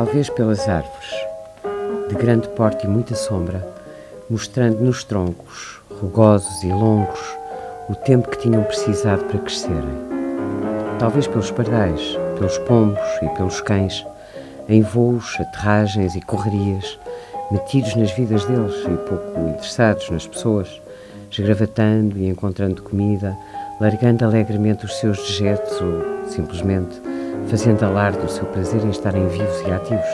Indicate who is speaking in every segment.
Speaker 1: talvez pelas árvores, de grande porte e muita sombra, mostrando nos troncos, rugosos e longos, o tempo que tinham precisado para crescerem. Talvez pelos pardais, pelos pombos e pelos cães, em voos, aterragens e correrias, metidos nas vidas deles e pouco interessados nas pessoas, esgravatando e encontrando comida, largando alegremente os seus dejetos ou, simplesmente, fazendo alarde do seu prazer em estarem vivos e ativos.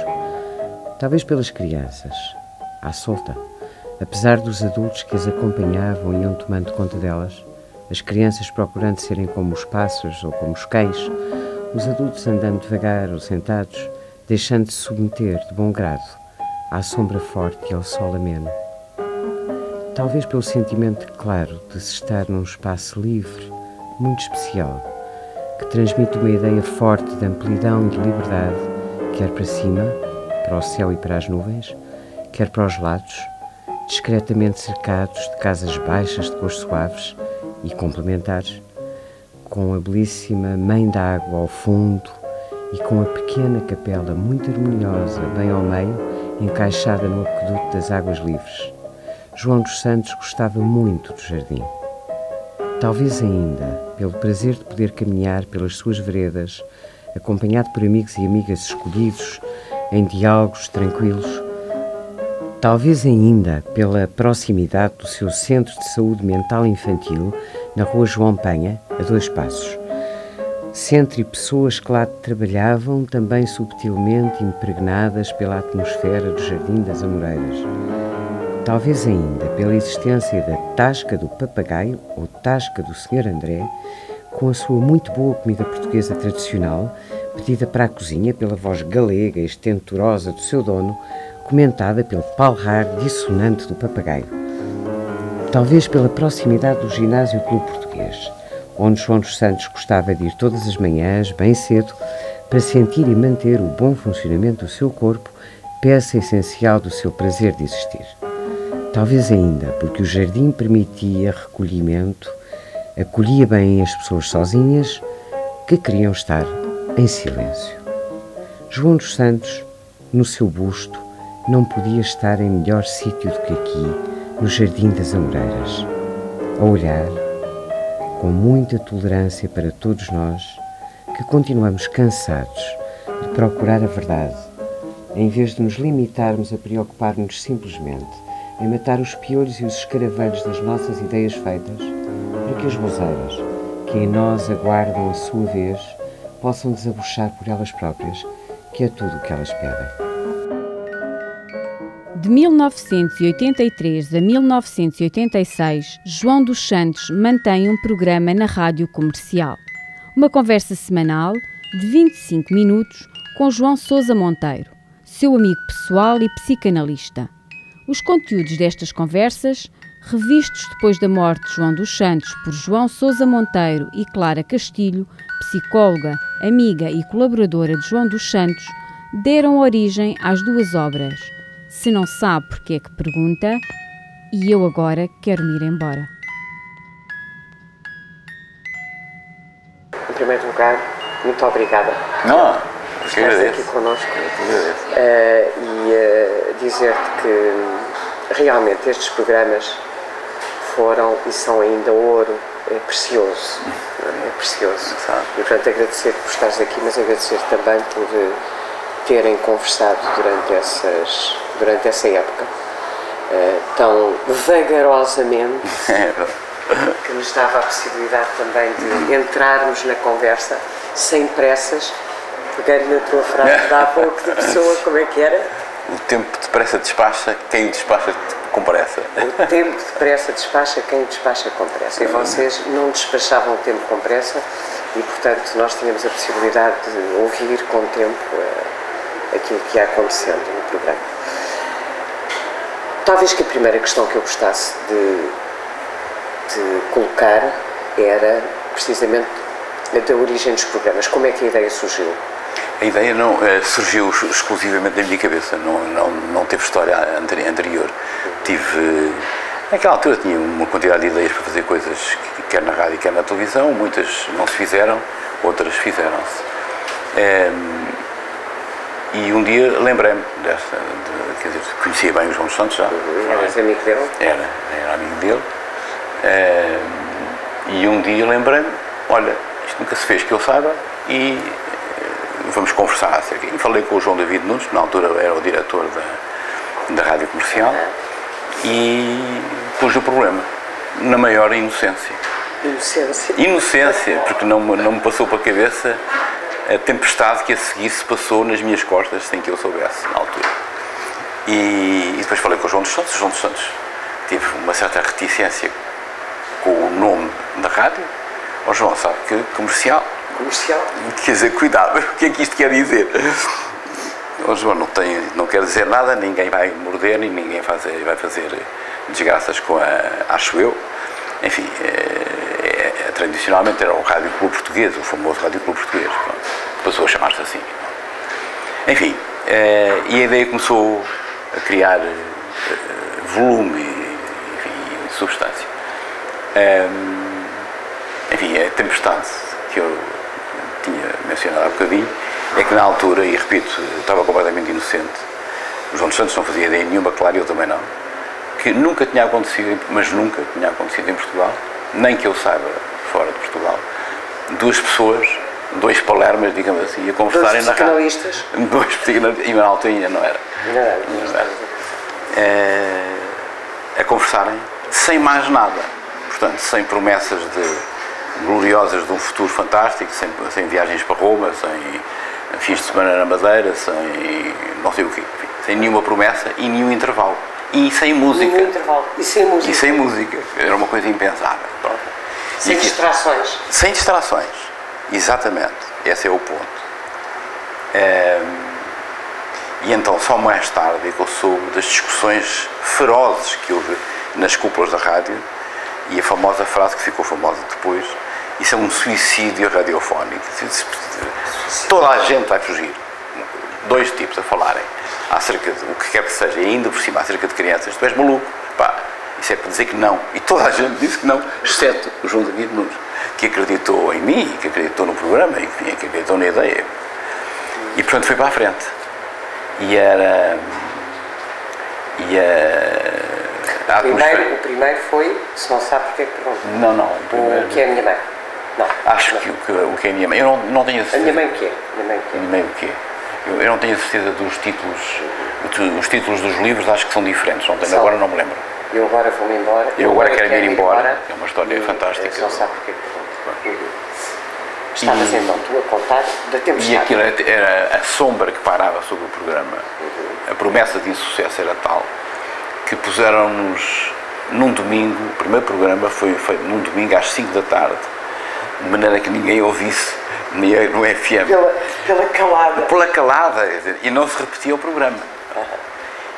Speaker 1: Talvez pelas crianças, à solta, apesar dos adultos que as acompanhavam e iam tomando conta delas, as crianças procurando serem como os pássaros ou como os cães, os adultos andando devagar ou sentados, deixando-se submeter de bom grado à sombra forte e ao sol ameno. Talvez pelo sentimento claro de se estar num espaço livre, muito especial, que transmite uma ideia forte de amplidão e de liberdade, quer para cima, para o céu e para as nuvens, quer para os lados, discretamente cercados de casas baixas de cores suaves e complementares, com a belíssima Mãe d'Água ao fundo e com a pequena capela muito harmoniosa bem ao meio, encaixada no aqueduto das águas livres. João dos Santos gostava muito do jardim. Talvez ainda pelo prazer de poder caminhar pelas suas veredas, acompanhado por amigos e amigas escolhidos, em diálogos tranquilos. Talvez ainda pela proximidade do seu centro de saúde mental infantil, na rua João Penha, a 2 passos. Centro e pessoas que lá trabalhavam, também subtilmente impregnadas pela atmosfera do Jardim das Amoreiras. Talvez ainda pela existência da Tasca do Papagaio, ou Tasca do Sr. André, com a sua muito boa comida portuguesa tradicional, pedida para a cozinha pela voz galega e estenturosa do seu dono, comentada pelo palrar dissonante do papagaio. Talvez pela proximidade do ginásio Clube Português, onde João dos Santos gostava de ir todas as manhãs, bem cedo, para sentir e manter o bom funcionamento do seu corpo, peça essencial do seu prazer de existir. Talvez ainda porque o jardim permitia recolhimento, acolhia bem as pessoas sozinhas que queriam estar em silêncio. João dos Santos, no seu busto, não podia estar em melhor sítio do que aqui, no Jardim das Amoreiras, a olhar, com muita tolerância para todos nós, que continuamos cansados de procurar a verdade, em vez de nos limitarmos a preocupar-nos simplesmente em matar os piolhos e os escaravelhos das nossas ideias feitas, para que as roseiras, que em nós aguardam a sua vez, possam desabuchar por elas próprias, que é tudo o que elas pedem.
Speaker 2: De 1983 a 1986, João dos Santos mantém um programa na Rádio Comercial. Uma conversa semanal de 25 minutos com João Sousa Monteiro, seu amigo pessoal e psicanalista. Os conteúdos destas conversas, revistos depois da morte de João dos Santos por João Sousa Monteiro e Clara Castilho, psicóloga, amiga e colaboradora de João dos Santos, deram origem às 2 obras. Se não sabe porque é que pergunta, e eu agora quero me ir embora.
Speaker 1: Em primeiro lugar, muito obrigada por estares aqui connosco e dizer-te que realmente estes programas foram e são ainda ouro precioso, é precioso. E portanto agradecer-te por estares aqui, mas agradecer-te também por terem conversado durante essa época tão vagarosamente que nos dava a possibilidade também de entrarmos na conversa sem pressas. Peguei na tua frase de há pouco de pessoa, como é que era?
Speaker 3: O tempo depressa despacha, quem o despacha com pressa.
Speaker 1: O tempo depressa despacha, quem o despacha com pressa. E vocês não despachavam o tempo com pressa e, portanto, nós tínhamos a possibilidade de ouvir com o tempo aquilo que ia acontecendo no programa. Talvez que a primeira questão que eu gostasse de colocar era precisamente da origem dos programas. Como é que a ideia surgiu?
Speaker 3: A ideia não surgiu exclusivamente da minha cabeça, não teve história anterior. Naquela altura tinha uma quantidade de ideias para fazer coisas, quer na rádio, quer na televisão, muitas não se fizeram, outras fizeram-se. E um dia lembrei-me dessa, quer dizer, conhecia bem o João dos Santos já.
Speaker 4: Eras amigo dele?
Speaker 3: Era amigo dele. E um dia lembrei-me, olha, isto nunca se fez que eu saiba e vamos conversar acerca. E falei com o João David Nunes, que na altura era o diretor da Rádio Comercial, e pus o problema, na maior inocência. Inocência, porque não me passou para a cabeça a tempestade que a seguir se passou nas minhas costas sem que eu soubesse na altura. E depois falei com o João dos Santos. O João dos Santos teve uma certa reticência com o nome da rádio. O João sabe que comercial. Quer dizer, cuidado, o que é que isto quer dizer? O João não quer dizer nada, ninguém vai morder, ninguém vai fazer desgraças com acho eu. Enfim, tradicionalmente era o Rádio Clube Português, o famoso Rádio Clube Português. Pronto, passou a chamar-se assim. Enfim, e a ideia começou a criar volume e substância. Enfim, a tempestade que eu tinha mencionado há bocadinho é que na altura, e repito, estava completamente inocente, o João dos Santos não fazia ideia nenhuma, claro, eu também não, que nunca tinha acontecido, mas nunca tinha acontecido em Portugal, nem que eu saiba fora de Portugal, duas pessoas, dois palermas, digamos assim, a conversarem na rádio. Dois psicanalistas, e na altura ainda não era. A conversarem sem mais nada, portanto, sem promessas gloriosas de um futuro fantástico, sem viagens para Roma, sem fins de semana na Madeira, sem não sei o quê, enfim, sem nenhuma promessa e nenhum intervalo. E sem música. E sem música. Era uma coisa impensável. Pronto.
Speaker 4: Sem distrações.
Speaker 3: Sem distrações. Exatamente. Esse é o ponto. E então, só mais tarde, é que eu soube das discussões ferozes que houve nas cúpulas da rádio e a famosa frase que ficou famosa depois: isso é um suicídio radiofónico. Toda a gente vai fugir. Dois tipos a falarem acerca de o que quer que seja, e ainda por cima acerca de crianças. Tu és maluco. Pá, isso é para dizer que não. E toda a gente disse que não, exceto o João David Nunes, que acreditou em mim, que acreditou no programa e que acreditou na ideia. E portanto foi para a frente.
Speaker 4: O primeiro foi, se não sabe porque é que pergunta.
Speaker 3: Não.
Speaker 4: O que é a minha mãe? Não.
Speaker 3: Acho que o que é a minha mãe. Eu não tenho a certeza.
Speaker 4: A minha mãe o que é?
Speaker 3: A minha mãe o que é? Eu não tenho a certeza dos títulos. Os títulos dos livros acho que são diferentes. Agora não me lembro.
Speaker 4: Eu agora vou-me embora.
Speaker 3: Eu agora quero ir embora. É uma história fantástica.
Speaker 4: Não sabe porque é que pergunta. Estavas então tu a contar da tempestade.
Speaker 3: E aquilo era a sombra que pairava sobre o programa. A promessa de insucesso era tal que puseram-nos num domingo, o primeiro programa foi feito num domingo às 5 da tarde, de maneira que ninguém ouvisse no FM. Pela calada, e não se repetia o programa.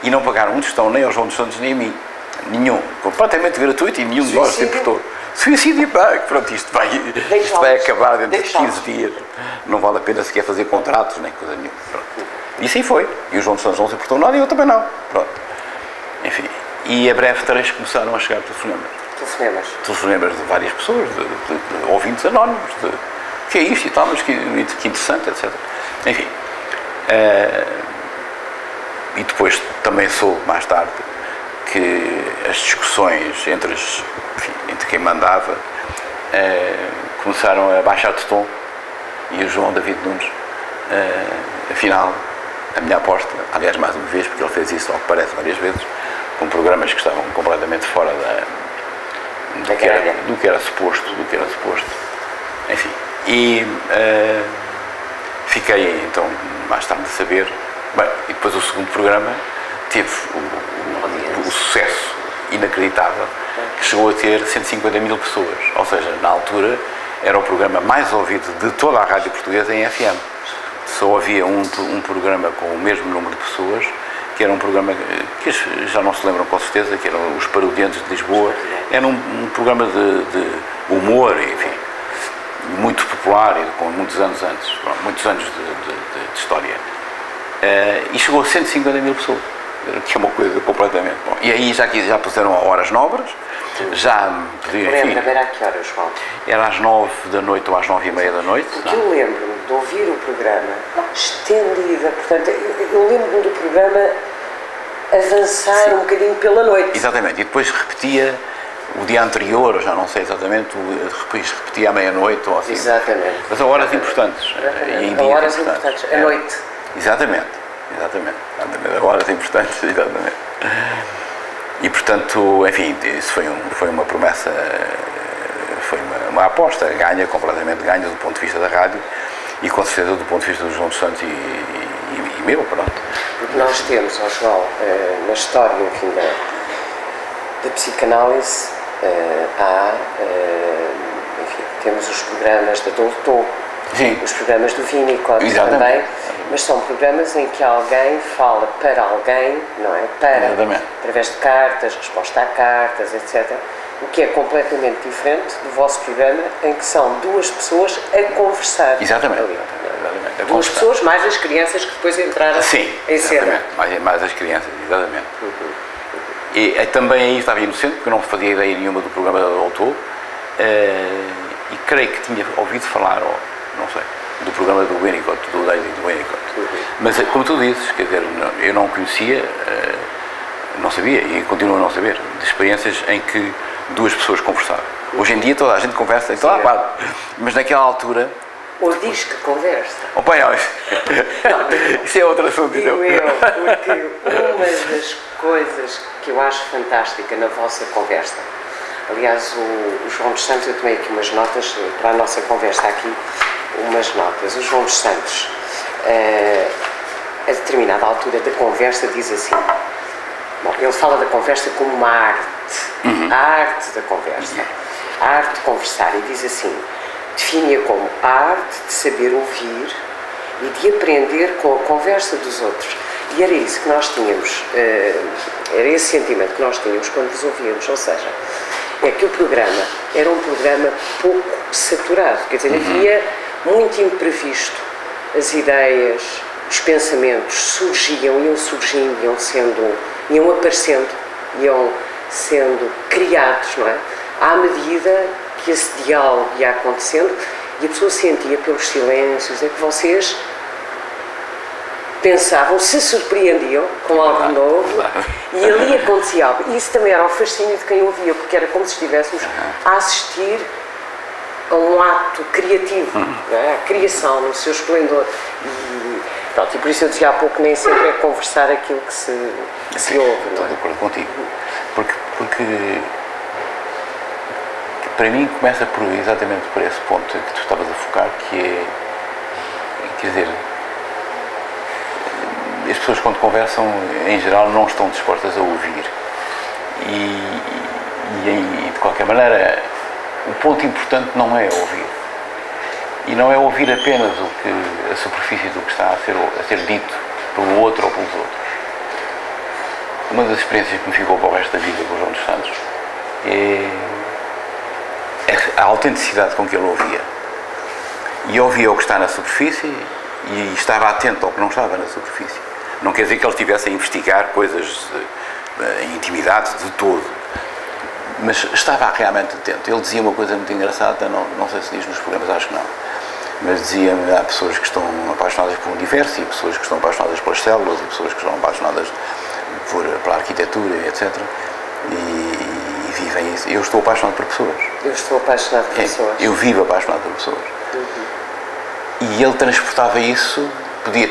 Speaker 3: E não pagaram um tostão nem ao João dos Santos nem a mim. Nenhum. Completamente gratuito e nenhum de nós se importou. Suicídio, pá, pronto, isto vai acabar dentro de 15 dias. Não vale a pena sequer fazer contratos, nem coisa nenhuma. Pronto. E assim foi. E o João dos Santos não se importou nada e eu também não. Pronto. Enfim. E a breve três começaram a chegar telefonemas. Telefonemas de várias pessoas, de ouvintes anónimos, de o que é isto e tal, mas que interessante, etc. Enfim. E depois também soube, mais tarde, que as discussões entre quem mandava começaram a baixar de tom e o João David Nunes, afinal, a minha aposta, aliás, mais uma vez, porque ele fez isso, ao que parece, várias vezes, com programas que estavam completamente fora do que era suposto, enfim. E fiquei, então, mais tarde a saber, bem, e depois o segundo programa teve o sucesso inacreditável, que chegou a ter 150 mil pessoas, ou seja, na altura era o programa mais ouvido de toda a rádio portuguesa em FM. Só havia um programa com o mesmo número de pessoas, que era um programa que já não se lembram com certeza, que eram os Parodiantes de Lisboa. Era um programa de humor, enfim, muito popular e com muitos anos antes, muitos anos de história. E chegou a 150 mil pessoas, que é uma coisa completamente bom. E aí já puseram a horas nobres, já podiam, enfim...
Speaker 4: Lembra-me, era a que horas, João?
Speaker 3: Era às 9 da noite ou às 9h30 da noite.
Speaker 4: O que eu lembro-me de ouvir o programa estendida. Portanto, eu lembro-me do programa avançar um bocadinho pela noite.
Speaker 3: Exatamente, e depois repetia o dia anterior, já não sei exatamente, depois repetia à meia-noite ou assim.
Speaker 4: Exatamente.
Speaker 3: Mas a horas importantes. E em dias
Speaker 4: horas importantes. À noite.
Speaker 3: Exatamente. A horas importantes, exatamente. E portanto, enfim, isso foi uma promessa, foi uma aposta ganha, completamente ganha do ponto de vista da rádio e com certeza do ponto de vista do João dos Santos e meu, pronto.
Speaker 4: Porque nós temos, João, na história, enfim, da psicanálise, enfim, temos os programas da Doutor, os programas do Winnicott também, mas são programas em que alguém fala para alguém, não é? Através de cartas, resposta a cartas, etc. O que é completamente diferente do vosso programa, em que são duas pessoas a conversar.
Speaker 3: Exatamente.
Speaker 4: Duas pessoas, mais as crianças que depois entraram em cena.
Speaker 3: Mais as crianças, exatamente. E também aí estava inocente, porque eu não fazia ideia nenhuma do programa da Doutor, e creio que tinha ouvido falar, ou não sei, do programa do Winnicott, do David Winnicott. Mas, como tu dizes, quer dizer, eu não conhecia, não sabia, e continuo a não saber, de experiências em que duas pessoas conversaram. Hoje em dia toda a gente conversa em toda a parte, mas naquela altura...
Speaker 4: Ou diz que conversa.
Speaker 3: Oh, pai, não, isso é outro assunto.
Speaker 4: Digo eu, porque uma das coisas que eu acho fantástica na vossa conversa, aliás, o João dos Santos, eu tomei aqui umas notas para a nossa conversa aqui, umas notas. O João dos Santos, a determinada altura da conversa, diz assim, bom, ele fala da conversa como uma arte, a arte da conversa, a arte de conversar, e diz assim, define-a como a arte de saber ouvir e de aprender com a conversa dos outros. E era isso que nós tínhamos, era esse sentimento que nós tínhamos quando vos ouvíamos, ou seja, é que o programa era um programa pouco saturado, quer dizer, havia muito imprevisto, as ideias, os pensamentos surgiam, iam surgindo, iam aparecendo, iam sendo criados, não é? À medida que esse diálogo ia acontecendo e a pessoa sentia pelos silêncios, é que vocês pensavam, se surpreendiam com algo novo e ali acontecia algo. E isso também era o fascínio de quem ouvia, porque era como se estivéssemos a assistir a um ato criativo, não é? A criação no seu esplendor. E por isso eu dizia há pouco, nem sempre é conversar aquilo que se ouve.
Speaker 3: Estou de acordo contigo. Porque para mim começa exatamente por esse ponto que tu estavas a focar, que é, quer dizer, as pessoas quando conversam, em geral, não estão dispostas a ouvir. E de qualquer maneira, o ponto importante não é ouvir. E não é ouvir apenas a superfície do que está a ser dito pelo outro ou pelos outros. Uma das experiências que me ficou para o resto da vida com o João dos Santos é a autenticidade com que ele ouvia. E ouvia o que está na superfície e estava atento ao que não estava na superfície. Não quer dizer que ele estivesse a investigar coisas em intimidade de todo, mas estava realmente atento. Ele dizia uma coisa muito engraçada, não sei se diz nos programas, acho que não, mas dizia-me, há pessoas que estão apaixonadas por um universo e pessoas que estão apaixonadas pelas células e pessoas que estão apaixonadas pela arquitetura, etc. E vivem isso. Eu estou apaixonado por pessoas.
Speaker 4: Eu estou apaixonado por pessoas.
Speaker 3: Eu vivo apaixonado por pessoas. E ele transportava isso, podia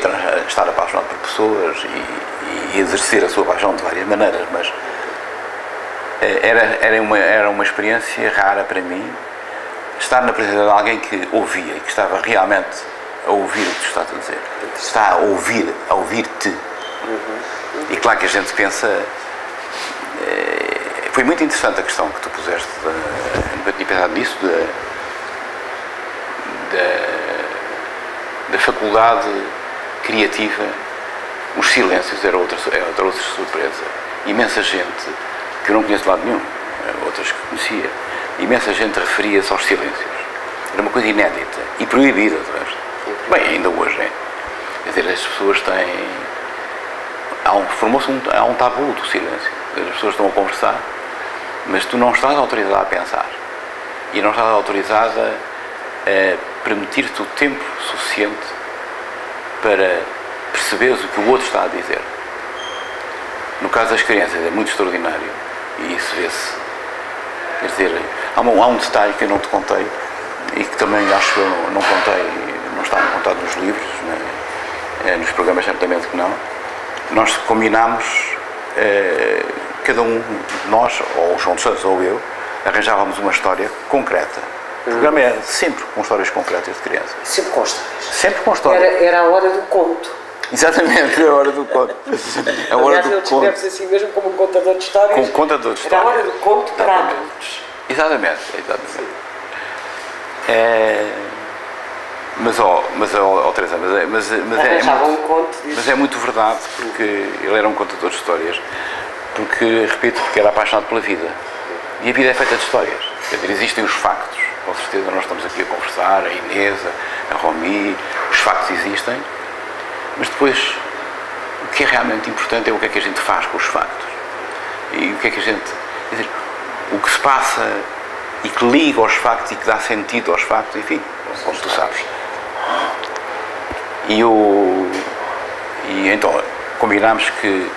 Speaker 3: estar apaixonado por pessoas e exercer a sua paixão de várias maneiras, mas era uma experiência rara para mim, estar na presença de alguém que ouvia e que estava realmente a ouvir o que tu estás a dizer. Está a ouvir-te. E claro que a gente pensa... Foi muito interessante a questão que tu puseste, nunca tinha pensado nisso, da faculdade criativa. Os silêncios era outra surpresa. Imensa gente, que eu não conheço de lado nenhum, outras que conhecia, imensa gente referia-se aos silêncios. Era uma coisa inédita e proibida, de resto. Bem, ainda hoje é. Quer dizer, as pessoas têm... Há um tabu do silêncio. As pessoas estão a conversar, mas tu não estás autorizada a pensar. E não estás autorizada permitir-te o tempo suficiente para perceberes o que o outro está a dizer. No caso das crianças é muito extraordinário e isso vê-se. Quer dizer, há um detalhe que eu não te contei e que também acho que eu não contei, não está contado nos livros, né? Nos programas certamente que não. Nós combinámos, cada um de nós, ou o João dos Santos ou eu, arranjávamos uma história concreta. O programa era sempre com histórias concretas de crianças.
Speaker 4: Sempre com histórias.
Speaker 3: Sempre com histórias.
Speaker 4: Era a hora do conto.
Speaker 3: Exatamente, é a hora do conto. A hora
Speaker 4: Aliás,
Speaker 3: do
Speaker 4: ele descreve-se assim mesmo como um contador de histórias.
Speaker 3: Com contador de
Speaker 4: Era a
Speaker 3: histórias.
Speaker 4: hora do conto para adultos.
Speaker 3: Exatamente. Mas Teresa,
Speaker 4: Arranjava um conto disso.
Speaker 3: mas é muito verdade, porque ele era um contador de histórias, porque, repito, porque era apaixonado pela vida. E a vida é feita de histórias. Quer dizer, existem os factos, com certeza nós estamos aqui a conversar, a Inês, a Romi, os factos existem, mas depois o que é realmente importante é o que é que a gente faz com os factos. E o que é que a gente... Quer dizer, o que se passa e que liga aos factos e que dá sentido aos factos, enfim, como tu sabes. E então combinámos que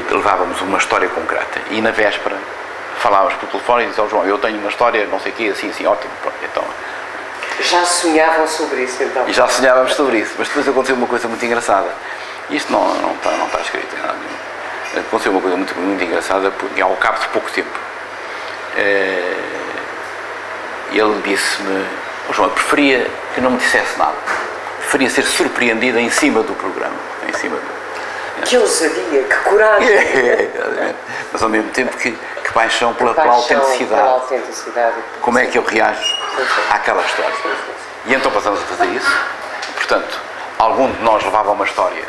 Speaker 3: levávamos uma história concreta e na véspera falávamos por telefone e dizíamos: João, eu tenho uma história, não sei o quê, assim, ótimo, pronto, então...
Speaker 4: Já sonhavam sobre isso, então?
Speaker 3: E já sonhávamos sobre isso, mas depois aconteceu uma coisa muito engraçada. Isto não está escrito em nada nenhum. Aconteceu uma coisa muito engraçada, porque ao cabo de pouco tempo, ele disse-me: João, eu preferia que não me dissesse nada. Preferia ser surpreendida em cima do programa.
Speaker 4: Que ousadia, que coragem!
Speaker 3: Mas ao mesmo tempo que paixão pela autenticidade.
Speaker 4: Pela autenticidade.
Speaker 3: Como é que eu reajo àquela história? E então passamos a fazer isso. Portanto, algum de nós levava uma história,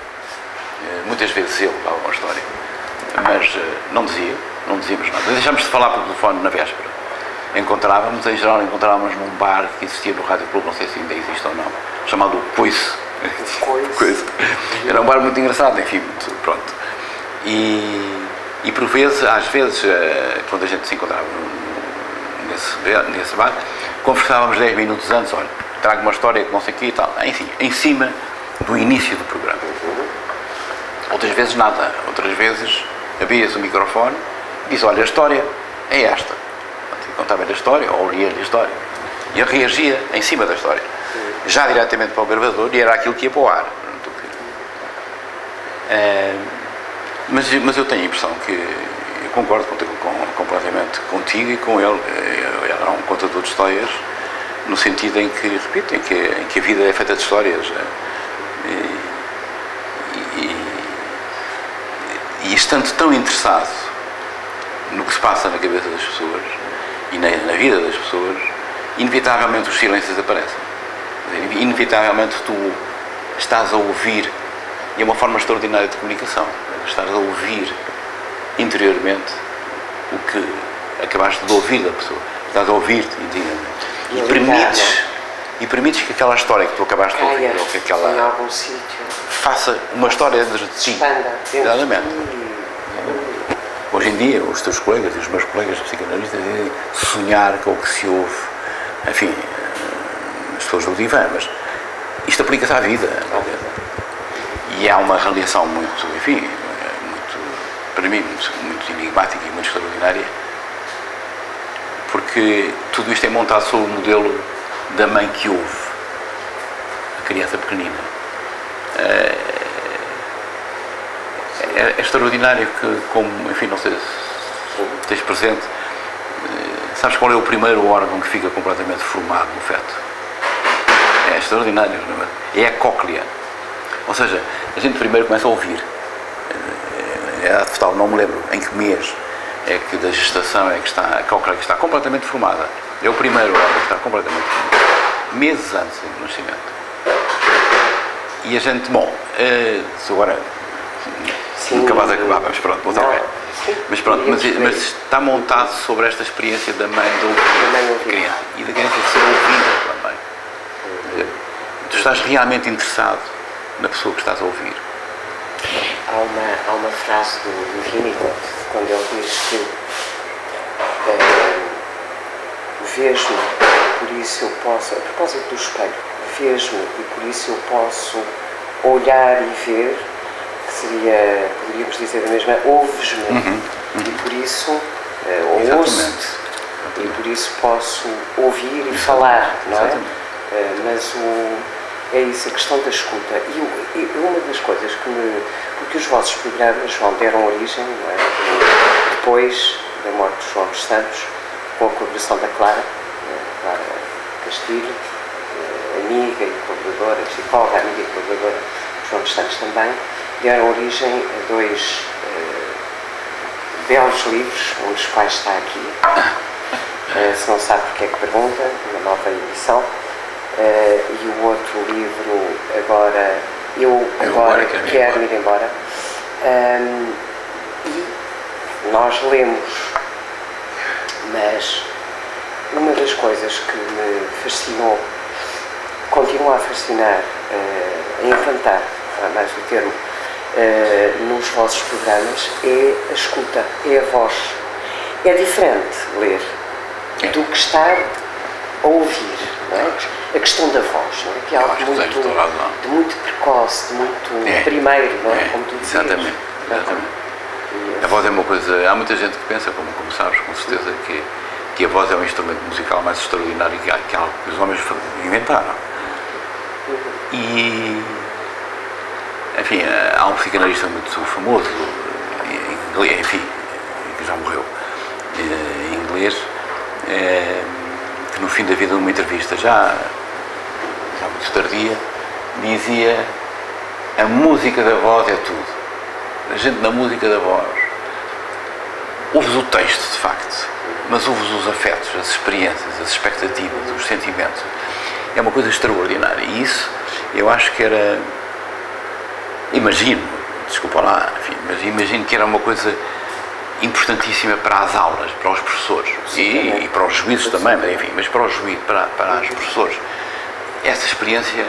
Speaker 3: muitas vezes eu levava uma história, mas não dizíamos nada. Deixámos de falar por telefone na véspera. Em geral encontrávamos num bar que existia no Rádio Clube, não sei se ainda existe ou não, chamado Coice. Era um bar muito engraçado, enfim, pronto. E por vezes, às vezes, quando a gente se encontrava nesse bar, conversávamos 10 minutos antes: olha, trago uma história que não sei o quê e tal, enfim, em cima do início do programa. Outras vezes nada, outras vezes abrias o microfone e diz: olha, a história é esta. Contava-lhe a história, ou lia-lhe a história. E ele reagia em cima da história, já diretamente para o gravador, e era aquilo que ia para o ar. Mas eu tenho a impressão que eu concordo completamente contigo e com ele. Ele era um contador de histórias, no sentido em que, repito, em que a vida é feita de histórias. E estando tão interessado no que se passa na cabeça das pessoas e na vida das pessoas, inevitavelmente os silêncios aparecem. Inevitavelmente tu estás a ouvir, e é uma forma extraordinária de comunicação, estás a ouvir interiormente o que acabaste de ouvir da pessoa. Estás a ouvir-te interiormente. E permites que aquela história que tu acabaste de ouvir, ou que aquela...
Speaker 4: em algum sítio,
Speaker 3: faça uma história de ti.
Speaker 4: expanda.
Speaker 3: Exatamente. Hoje em dia, os teus colegas e os meus colegas psicanalistas dizem sonhar com o que se ouve. Enfim, as pessoas do divã, mas isto aplica-se à vida. E há uma relação muito, enfim, para mim, muito enigmática e muito extraordinária, porque tudo isto é montado sobre o modelo da mãe que ouve a criança pequenina. É extraordinário que, como, enfim, não sei se tens presente, sabes qual é o primeiro órgão que fica completamente formado no feto? É extraordinário, é a cóclea. Ou seja, a gente primeiro começa a ouvir. Total, não me lembro em que mês é que da gestação é que está a cóclea, que está completamente formada. É o primeiro órgão que está completamente formado. Meses antes do nascimento. E a gente, bom, se agora nunca vais acabar, mas pronto, vou ok. Mas pronto, mas está montado sobre esta experiência da mãe de ouvir a criança e da criança de ser ouvida também. Tu estás realmente interessado na pessoa que estás a ouvir.
Speaker 4: Há uma frase do Winnicott, quando ele diz que vejo-me por isso eu posso, a propósito do espelho, vejo-me e por isso eu posso olhar e ver, que seria, poderíamos dizer da mesma, ouves-me, e por isso ouço, e por isso posso ouvir e falar, não é? Mas é isso, a questão da escuta. E uma das coisas porque os vossos programas deram origem, não é? Depois da morte de João dos Santos, com a colaboração da Clara Castilho, amiga e colaboradora, psicóloga, amiga e colaboradora de João dos Santos também, deram origem a dois belos livros, um dos quais está aqui. Se não sabe porque é que pergunta, uma nova edição. E o outro livro, agora quero ir embora. E nós lemos, mas uma das coisas que me fascinou, continua a fascinar, a encantar, mais o termo, nos vossos programas, é a escuta, é a voz. É diferente ler do que estar a ouvir, não é? A questão da voz, não é? Que é algo muito precoce, de muito primeiro, não é? Como tu dizias.
Speaker 3: Exatamente. A voz é uma coisa, há muita gente que pensa, como sabes, com certeza, que a voz é um instrumento musical mais extraordinário que é algo que os homens inventaram. E, enfim, há um psicanalista muito famoso, enfim, que já morreu, em inglês, que no fim da vida, numa entrevista já muito tardia, dizia: a música da voz é tudo. A gente, na música da voz, ouves o texto, de facto, mas ouves os afetos, as experiências, as expectativas, os sentimentos. É uma coisa extraordinária. E isso, eu acho que era... Imagino, desculpa lá, enfim, mas imagino que era uma coisa importantíssima para as aulas, para os professores. E para os juízes também, mas, enfim, mas para os juízes, para os professores. Essa experiência...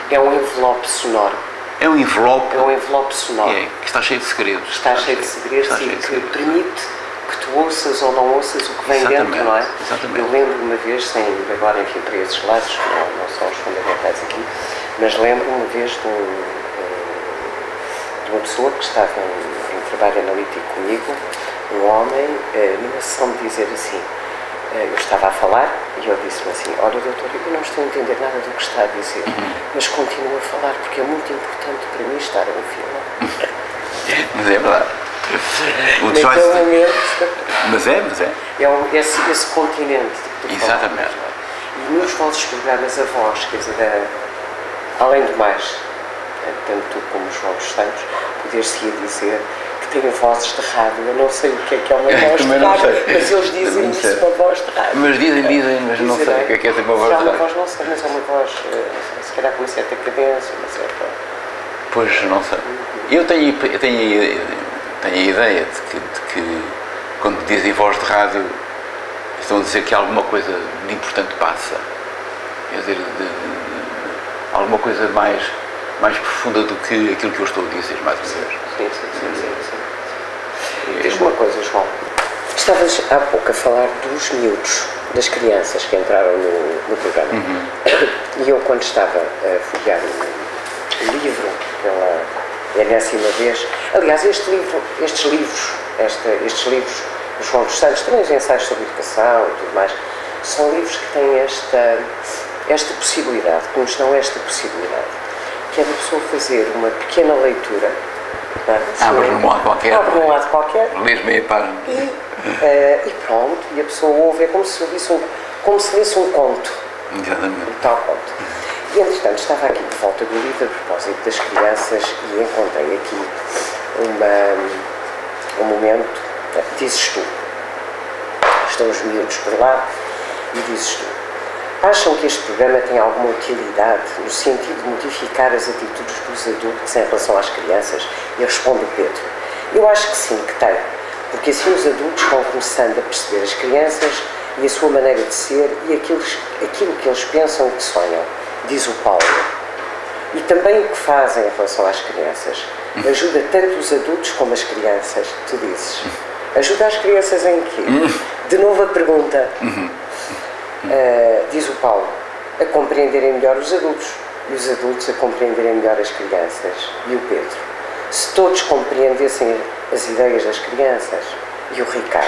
Speaker 4: É um envelope sonoro.
Speaker 3: É um
Speaker 4: envelope sonoro.
Speaker 3: Que está cheio de segredos.
Speaker 4: Está cheio de segredos e que permite que tu ouças ou não ouças o que vem dentro, não é?
Speaker 3: Exatamente.
Speaker 4: Eu lembro uma vez, sem agora, enfim, para esses lados, não são os fundamentais aqui, mas lembro uma vez de uma pessoa que estava em trabalho analítico comigo, um homem, numa sessão de dizer assim, eu estava a falar e ele disse-me assim: olha, doutor, eu não estou a entender nada do que está a dizer, mas continuo a falar porque é muito importante para mim estar a ouvir.
Speaker 3: Mas é verdade. Mas é.
Speaker 4: É esse continente que tu
Speaker 3: exatamente.
Speaker 4: Falas, e nos vossos programas a voz, quer dizer, além do mais, tanto tu como os João dos Santos, poder-se-ia dizer que têm vozes de rádio. Eu não sei o que é uma voz de rádio, mas eles dizem isso, uma voz de rádio.
Speaker 3: Mas dizem, mas não sei o que é ter uma voz de rádio.
Speaker 4: Uma voz, não sei, mas é uma voz, se calhar com uma certa cadência, uma certa...
Speaker 3: Pois, não sei. Eu tenho a ideia de que quando dizem voz de rádio, estão a dizer que alguma coisa de importante passa. Quer dizer, alguma coisa mais profunda do que aquilo que eu estou a dizer, mais ou menos.
Speaker 4: Sim. Diz-me uma coisa, João. Estavas há pouco a falar dos miúdos, das crianças que entraram no programa. E eu, quando estava a folhear o livro pela enésima vez, aliás, estes livros, do João dos Santos, também os ensaios sobre educação e tudo mais, são livros que têm esta possibilidade, que nos dão esta possibilidade, que é da pessoa fazer uma pequena leitura.
Speaker 3: Abre num lado qualquer.
Speaker 4: Lês meia página. E pronto, e a pessoa ouve, é como se lesse um conto.
Speaker 3: Exatamente.
Speaker 4: Um tal conto. E, entretanto, estava aqui de volta do livro a propósito das crianças e encontrei aqui um momento. Dizes tu, estão os miúdos por lá, e dizes tu: acham que este programa tem alguma utilidade no sentido de modificar as atitudes dos adultos em relação às crianças? E responde o Pedro: eu acho que sim, que tem, porque assim os adultos vão começando a perceber as crianças e a sua maneira de ser e aquilo que eles pensam e que sonham, diz o Paulo. E também o que fazem em relação às crianças ajuda tanto os adultos como as crianças. Tu dizes: ajuda as crianças em quê? De novo a pergunta. diz o Paulo, a compreenderem melhor os adultos e os adultos a compreenderem melhor as crianças. E o Pedro, se todos compreendessem as ideias das crianças. E o Ricardo,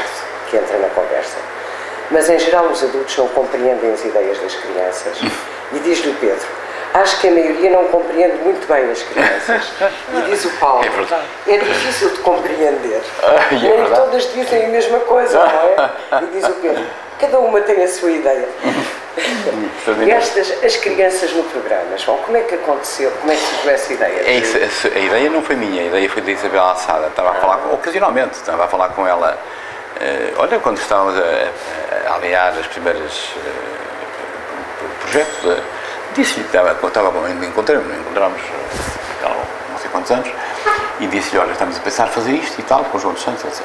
Speaker 4: que entra na conversa, mas em geral os adultos não compreendem as ideias das crianças. E diz-lhe o Pedro, acho que a maioria não compreende muito bem as crianças. E diz o Paulo, é difícil de compreender. Nem todas dizem a mesma coisa, não é? E diz o Pedro, cada uma tem a sua ideia. E as crianças no programa, João, como é que aconteceu? Como é que surgiu essa ideia?
Speaker 3: A ideia não foi minha, a ideia foi da Isabel Alçada. Estava a falar, ocasionalmente, estava a falar com ela. Olha, quando estávamos a aliar as primeiras projetos, disse-lhe, encontramos há não sei quantos anos, e disse-lhe, olha, estamos a pensar fazer isto e tal, com o João dos Santos, etc.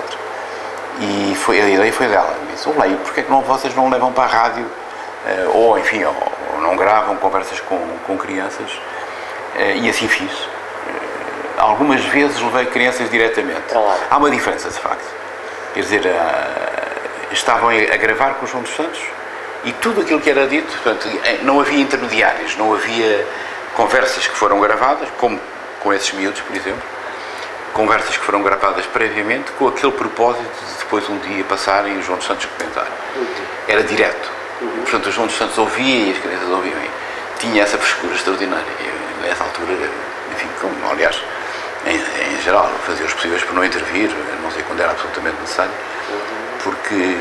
Speaker 3: E a ideia foi dela. Disse, olha, e porquê é que vocês não levam para a rádio, ou enfim, ou não gravam conversas com crianças? E assim fiz. Algumas vezes levei crianças diretamente. Há uma diferença, de facto. Quer dizer, estavam a gravar com o João dos Santos e tudo aquilo que era dito, portanto, não havia intermediários, não havia conversas que foram gravadas, como com esses miúdos, por exemplo, conversas que foram gravadas previamente com aquele propósito de depois um dia passarem e o João dos Santos comentar. Era direto. Portanto, o João dos Santos ouvia e as crianças ouviam. Tinha essa frescura extraordinária. E, nessa altura, enfim, como, aliás, em geral, fazia os possíveis por não intervir, não sei quando era absolutamente necessário, porque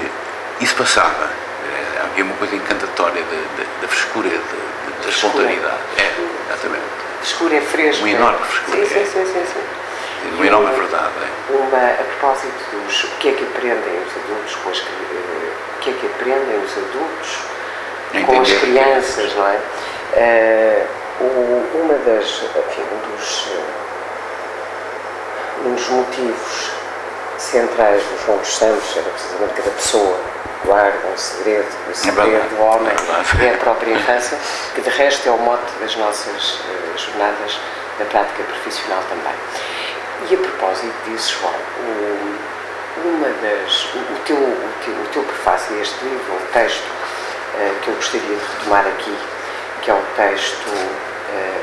Speaker 3: isso passava. Havia uma coisa encantatória da frescura, da espontaneidade. Exatamente.
Speaker 4: Frescura é fresca.
Speaker 3: Uma enorme frescura.
Speaker 4: Sim.
Speaker 3: Uma enorme verdade.
Speaker 4: A propósito dos... O que é que aprendem os adultos com as crianças? O que é que aprendem os adultos com as crianças, não é? Um dos motivos centrais do João dos Santos era precisamente que cada pessoa guarda um segredo, o segredo do homem é a própria infância, que de resto é o mote das nossas jornadas da prática profissional também. E a propósito disso, João, o teu prefácio a este livro, um texto que eu gostaria de retomar aqui, que é um texto,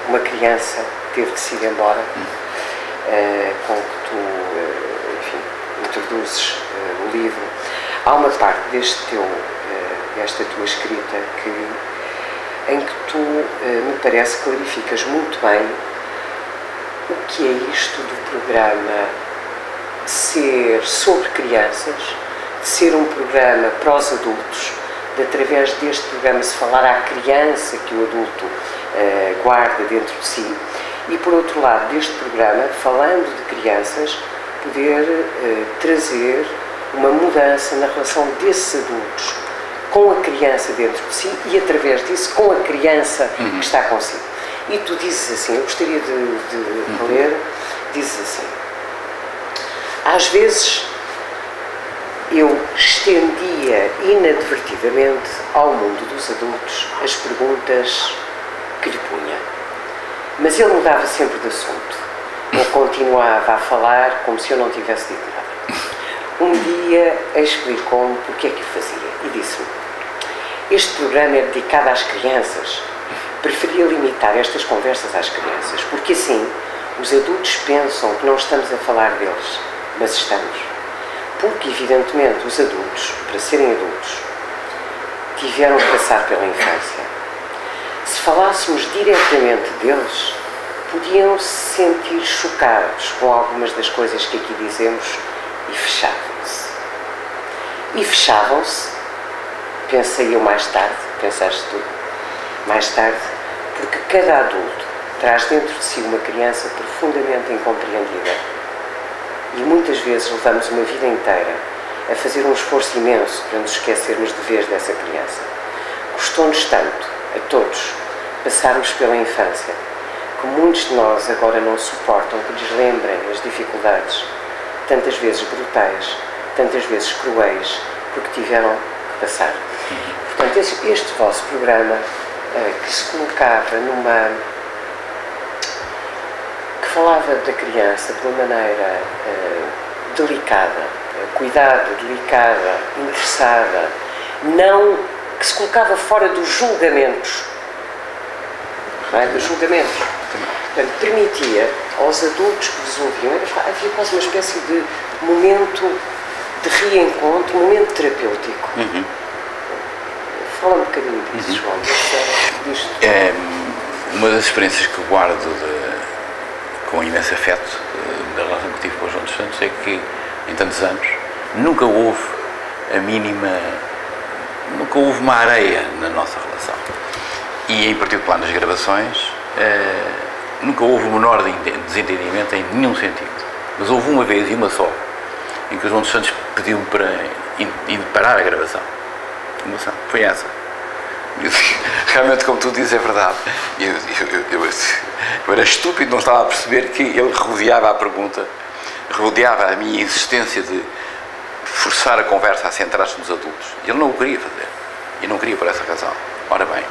Speaker 4: uma criança teve de se ir embora, com que tu, enfim, introduzes o livro. Há uma parte desta tua escrita em que tu, me parece, clarificas muito bem o que é isto do programa ser sobre crianças, de ser um programa para os adultos, de através deste programa se falar à criança que o adulto guarda dentro de si, e por outro lado deste programa, falando de crianças, poder trazer uma mudança na relação desses adultos com a criança dentro de si e através disso com a criança que está consigo. E tu dizes assim, eu gostaria de ler, dizes assim: às vezes eu estendia inadvertidamente ao mundo dos adultos as perguntas que lhe punha, mas ele mudava sempre de assunto ou continuava a falar como se eu não tivesse dito nada. Um dia explicou-me porque é que o fazia e disse-me: este programa é dedicado às crianças. Preferia limitar estas conversas às crianças, porque assim os adultos pensam que não estamos a falar deles, mas estamos. Porque, evidentemente, os adultos, para serem adultos, tiveram que passar pela infância. Se falássemos diretamente deles, podiam se sentir chocados com algumas das coisas que aqui dizemos e fechavam-se. E fechavam-se, pensei eu mais tarde, pensaste tu, mais tarde, porque cada adulto traz dentro de si uma criança profundamente incompreendida e muitas vezes levamos uma vida inteira a fazer um esforço imenso para nos esquecermos de vez dessa criança. Custou-nos tanto, a todos, passarmos pela infância, que muitos de nós agora não suportam que lhes lembrem as dificuldades, tantas vezes brutais, tantas vezes cruéis, porque tiveram que passar. Portanto, este vosso programa, que se colocava que falava da criança de uma maneira delicada, cuidada, delicada, interessada, não que se colocava fora dos julgamentos, não é? Dos julgamentos. Portanto, permitia aos adultos que vos ouviam, havia quase uma espécie de momento de reencontro, momento terapêutico. Fala um bocadinho disso, João, disto.
Speaker 3: Uma das experiências que guardo com imenso afeto da relação que tive com o João dos Santos é que, em tantos anos, nunca houve uma areia na nossa relação. E, em particular, nas gravações, nunca houve o menor desentendimento em nenhum sentido. Mas houve uma vez, e uma só, em que o João dos Santos pediu-me para parar a gravação. Foi essa. Realmente, como tu dizes, é verdade. Eu era estúpido, não estava a perceber que ele rodeava a pergunta, rodeava a minha insistência de forçar a conversa a centrar-se nos adultos. Ele não o queria fazer. E não queria por essa razão. Ora bem,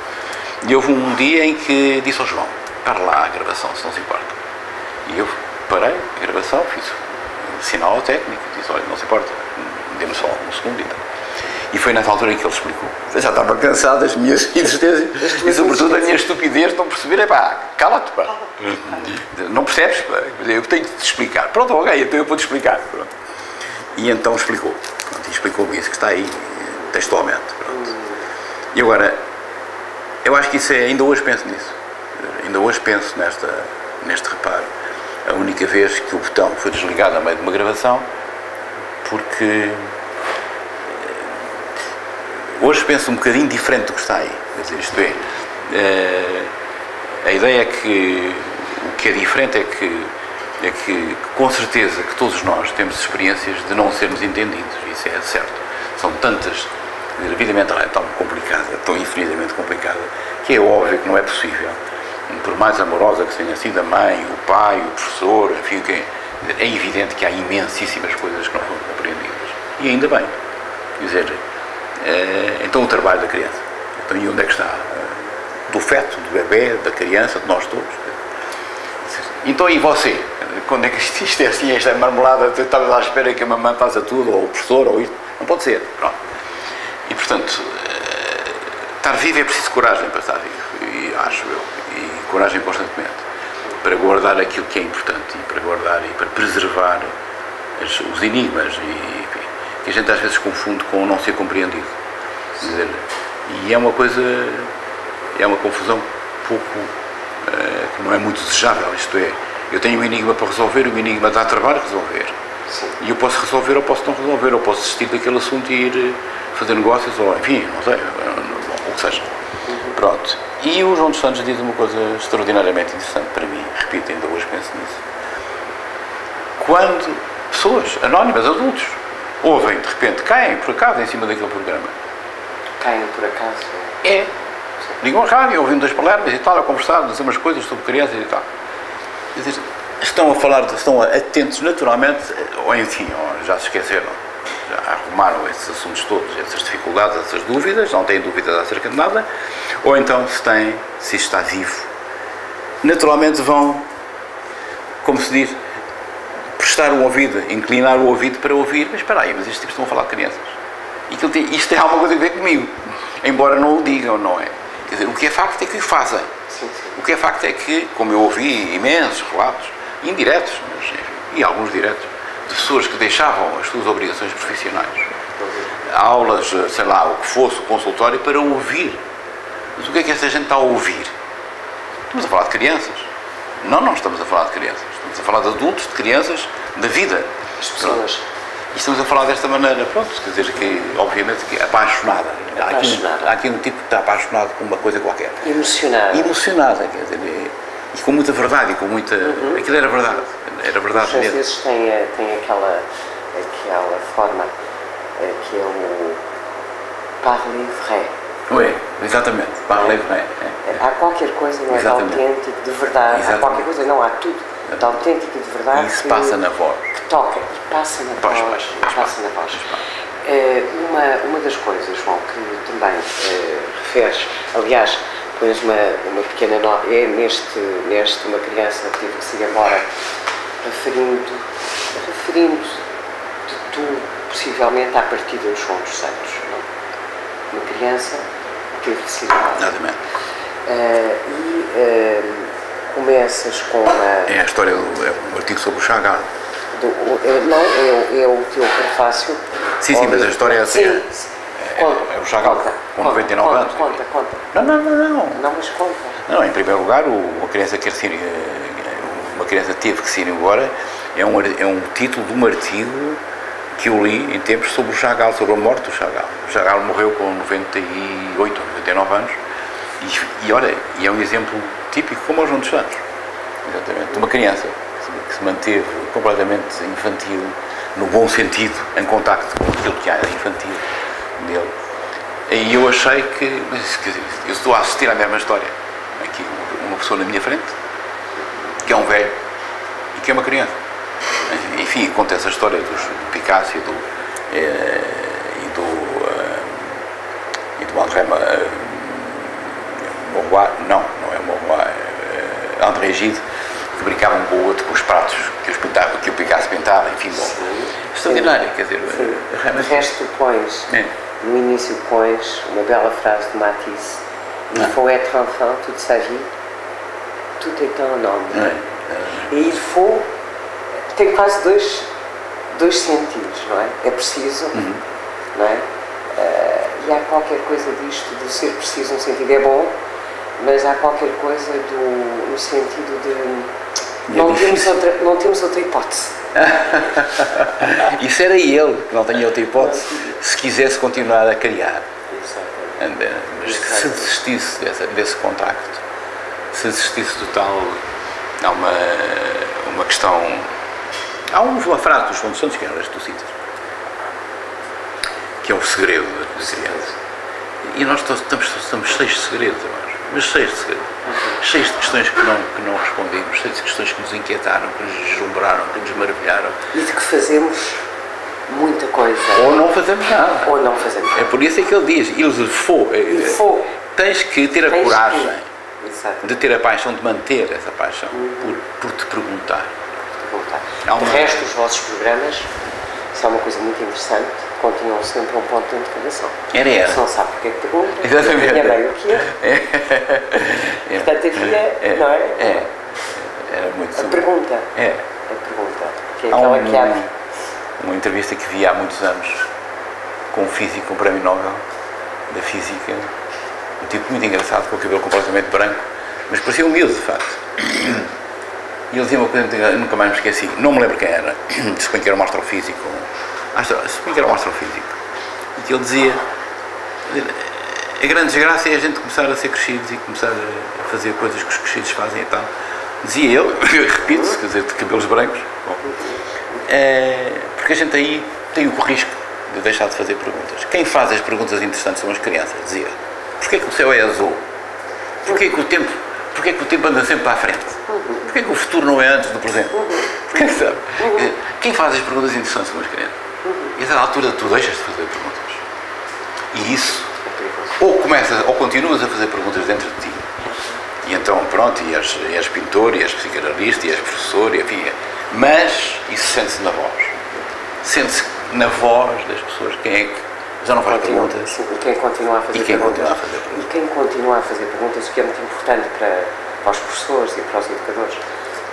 Speaker 3: e houve um dia em que disse ao João: para lá a gravação, se não se importa. E eu parei a gravação, fiz um sinal ao técnico, disse: olha, não se importa, dê-me só um segundo e tal. E foi nessa altura em que ele explicou. Eu já estava cansado das minhas insistências e, sobretudo, da minha estupidez de não perceber. Cala-te, pá. Não percebes? Pá. Eu tenho de te explicar. Pronto, ok, então eu vou-te explicar. Pronto. E então explicou. Pronto, e explicou-me isso que está aí, textualmente. Pronto. E agora, eu acho que isso ainda hoje penso nisso. Ainda hoje penso neste reparo. A única vez que o botão foi desligado a meio de uma gravação, porque hoje penso um bocadinho diferente do que está aí. Quer dizer, isto é, a ideia é que o que é diferente é que com certeza que todos nós temos experiências de não sermos entendidos. Isso é certo. São tantas. A vida mental é tão complicada, tão infinitamente complicada, que é óbvio que não é possível, por mais amorosa que tenha sido a mãe, o pai, o professor, enfim, é evidente que há imensíssimas coisas que não foram compreendidas. E ainda bem. Quer dizer, então o trabalho da criança. Então, e onde é que está? Do feto, do bebê, da criança, de nós todos. Então, e você? Quando é que isto é assim, esta marmelada, estavas à espera que a mamãe faça tudo, ou o professor, ou isto? Não pode ser. Pronto. E, portanto, estar vivo é preciso coragem para estar vivo, e acho eu, e coragem constantemente, para guardar aquilo que é importante, e para guardar e para preservar os enigmas, e, enfim, que a gente às vezes confunde com o não ser compreendido. Quer dizer, e é uma coisa, é uma confusão pouco, que não é muito desejável, isto é, eu tenho um enigma para resolver, o enigma dá trabalho a resolver. Sim. E eu posso resolver ou posso não resolver, ou posso desistir daquele assunto e ir fazer negócios, ou enfim, não sei, o que seja. Pronto. E o João dos Santos diz uma coisa extraordinariamente interessante para mim, repito, ainda hoje penso nisso. Quando pessoas anónimas, adultos, ouvem, de repente, caem por acaso em cima daquele programa.
Speaker 4: Caem por acaso?
Speaker 3: É. Ligam a rádio, ouvem dois palermas e tal, a conversar, a dizer umas coisas sobre crianças e tal. Quer dizer, estão a falar, estão atentos naturalmente, ou enfim, ou já se esqueceram, já arrumaram esses assuntos todos, essas dificuldades, essas dúvidas, não têm dúvidas acerca de nada, ou então se está vivo, naturalmente vão, como se diz, prestar o ouvido, inclinar o ouvido para ouvir, mas espera aí, mas estes tipos estão a falar de crianças. E isto tem alguma coisa a ver comigo, embora não o digam, não é? Quer dizer, o que é facto é que o fazem. Sim, sim. O que é facto é que, como eu ouvi imensos relatos, indiretos, mas, enfim, e alguns diretos, de pessoas que deixavam as suas obrigações profissionais, aulas, sei lá, o que fosse, o consultório, para ouvir. Mas o que é que esta gente está a ouvir? Estamos a falar de crianças. Não estamos a falar de crianças. Estamos a falar de adultos, de crianças, da vida.
Speaker 4: As pessoas.
Speaker 3: E estamos a falar desta maneira, pronto, quer dizer que, obviamente, que apaixonada. Há aqui um tipo que está apaixonado com uma coisa qualquer. Emocionada, quer dizer, e com muita verdade, e com muita... Aquilo era verdade
Speaker 4: mesmo. Às vezes tem aquela forma que é o parler vrai.
Speaker 3: Oui, exatamente, parler vrai.
Speaker 4: Há qualquer coisa, não é, de autêntico, de verdade. Exatamente. Há qualquer coisa, não, há tudo de autêntico e de verdade.
Speaker 3: E isso passa na voz.
Speaker 4: Que toca, e passa na voz. Passa na voz. Uma das coisas, João, que também referes, aliás, pões uma pequena nota, é neste uma criança que teve que se ir embora, referindo de tu, possivelmente, à partida de João dos Santos, não? Uma criança teve de ser editado.
Speaker 3: Exatamente.
Speaker 4: Começas com
Speaker 3: É a história do artigo sobre o Chagall.
Speaker 4: Não, é o teu prefácio.
Speaker 3: Sim, mas a história é assim. É o Chagall, com 99 anos.
Speaker 4: Conta.
Speaker 3: Não.
Speaker 4: Não, mas conta.
Speaker 3: Não, em primeiro lugar, uma criança teve que se ir embora. É um título de um artigo que eu li em tempos sobre o Chagall, sobre a morte do Chagall. O Chagall morreu com 98 ou 99 anos e é um exemplo típico como o João dos Santos, exatamente, de uma criança que se manteve completamente infantil, no bom sentido, em contacto com aquilo que há infantil dele. E eu achei que eu estou a assistir à mesma história. Aqui uma pessoa na minha frente, que é um velho e que é uma criança. Enfim, conta essa história do Picasso e do André Maurois, não é Maurois, André Gide, que brincavam um com o outro com os pratos que o Picasso pintava, enfim, extraordinário, quer dizer,
Speaker 4: de resto tu pões, no início pões uma bela frase de Matisse: il faut être enfant toute sa vie, tout est un homme. E il faut tem quase dois sentidos, não é? É preciso, não é? E há qualquer coisa disto de ser preciso no sentido é bom, mas há qualquer coisa no sentido de não temos outra hipótese.
Speaker 3: Isso era ele que não tinha outra hipótese se quisesse continuar a criar. Mas se desistisse desse contacto, se desistisse do tal, há uma questão. Há uma frase dos João dos Santos, que era esta do citas, que é o segredo da criança. E nós estamos cheios de segredos, mas cheios de segredos. Cheios de questões que não respondemos, cheios de questões que nos inquietaram, que nos deslumbraram, que nos maravilharam.
Speaker 4: E de que fazemos muita coisa.
Speaker 3: Ou não fazemos nada. É por isso que ele diz, tens que ter a coragem de ter a paixão, de manter essa paixão, por te perguntar.
Speaker 4: De resto, os vossos programas são uma coisa muito interessante, continuam sempre um ponto de interrogação.
Speaker 3: Era.
Speaker 4: Se não sabe porque é que pergunta,
Speaker 3: exatamente.
Speaker 4: Tinha bem o que é. Portanto, havia, não é?
Speaker 3: Era muito
Speaker 4: a pergunta, que é aquela que abre.
Speaker 3: Uma entrevista que vi há muitos anos com um físico, um prémio Nobel da Física, um tipo muito engraçado, com o cabelo completamente branco, mas parecia humilde, de facto. E ele dizia uma coisa que eu nunca mais me esqueci, não me lembro quem era, suponho que era um astrofísico, e que ele dizia: a grande desgraça é a gente começar a ser crescidos e começar a fazer coisas que os crescidos fazem e tal. Dizia ele, repito-se, quer dizer, de cabelos brancos, porque a gente aí tem o risco de deixar de fazer perguntas. Quem faz as perguntas interessantes são as crianças, dizia. Porquê que o céu é azul? Porquê que o tempo anda sempre para a frente? Porquê que o futuro não é antes do presente? Porquê que sabe? Quem faz as perguntas interessantes são as crianças. E a certa altura tu deixas de fazer perguntas. E isso, ou continuas a fazer perguntas dentro de ti. E então, pronto, e és pintor, e és psicanalista, e és professor, e enfim. Mas isso sente-se na voz. Sente-se na voz das pessoas. Quem é que já não faz perguntas?
Speaker 4: E quem continua a fazer perguntas. E quem continua a fazer perguntas, o que é muito importante para os professores e para os educadores,